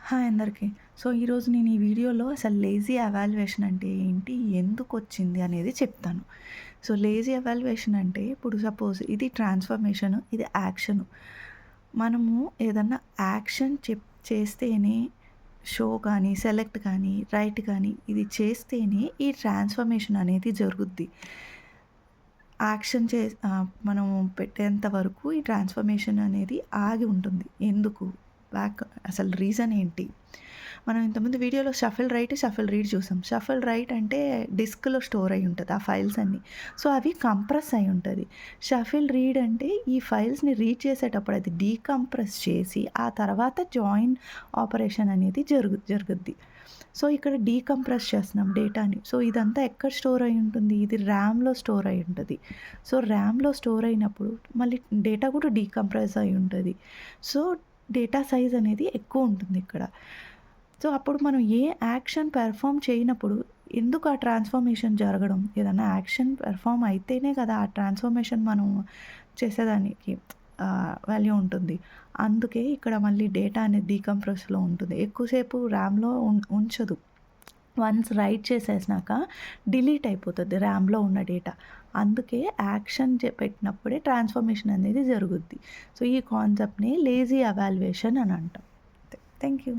Hi అందరికీ. ఈరోజు నేను ఈ వీడియోలో అసలు లేజీ ఎవాల్యుయేషన్ అంటే ఏంటి? ఎందుకొచ్చింది అనేది చెప్తాను. లేజీ ఎవాల్యుయేషన్ అంటే ఇప్పుడు సపోజ్ ఇది ట్రాన్స్‌ఫర్మేషను, ఇది యాక్షను. మనము ఏదన్నా యాక్షన్ చేస్తేనే షో కానీ, సెలెక్ట్ కానీ, రైట్ కానీ ఇది చేస్తేనే ఈ ట్రాన్స్‌ఫర్మేషన్ అనేది జరుగుద్ది. మనము పెట్టేంత వరకు ఈ ట్రాన్స్‌ఫర్మేషన్ అనేది ఆగి ఉంటుంది. ఎందుకు? అసలు రీజన్ ఏంటి? మనం ఇంతకుముందు వీడియోలో షఫుల్ రైట్, షఫుల్ రీడ్ చూసాం. షఫుల్ రైట్ అంటే డిస్క్‌లో స్టోర్ అయ్యి ఉంటది ఆ ఫైల్స్ అన్నీ. అవి కంప్రెస్ అయ్యి ఉంటది. షఫుల్ రీడ్ అంటే ఈ ఫైల్స్‌ని రీడ్ చేసేటప్పుడు అది డీకంప్రెస్ చేసి ఆ తర్వాత జాయిన్ ఆపరేషన్ అనేది జరుగుద్ది. ఇక్కడ డీకంప్రెస్ చేస్తున్నాం డేటాని. ఇదంతా ఎక్కడ స్టోర్ అయ్యి ఉంటుంది? ఇది ర్యామ్‌లో స్టోర్ అయ్యి ఉంటది. ర్యామ్‌లో స్టోర్ అయినప్పుడు మళ్ళీ డేటా కూడా డీకంప్రెస్ అయ్యి ఉంటది. సో, డేటా సైజ్ అనేది ఎక్కువ ఉంటుంది ఇక్కడ. అప్పుడు మనం ఏ యాక్షన్ పెర్ఫార్మ్ చేయనప్పుడు ఎందుకు ఆ ట్రాన్స్‌ఫర్మేషన్ జరగడం? ఏదన్నా యాక్షన్ పెర్ఫార్మ్ అయితేనే కదా ఆ ట్రాన్స్‌ఫర్మేషన్ మనం చేసేదానికి వాల్యూ ఉంటుంది. అందుకే ఇక్కడ మళ్ళీ డేటా అనేది డీకంప్రెస్‌లో ఉంటుంది. ఎక్కువసేపు ర్యామ్‌లో ఉంచదు. వన్స్ రైట్ చేసేసినాక డిలీట్ అయిపోతది ర్యామ్‌లో ఉన్న డేటా. అందుకే యాక్షన్ పెట్టినప్పుడే ట్రాన్స్‌ఫర్మేషన్ అనేది జరుగుద్ది. ఈ కాన్సెప్ట్‌ని లేజీ ఎవాల్యుయేషన్ అని అంటాం. Thank you.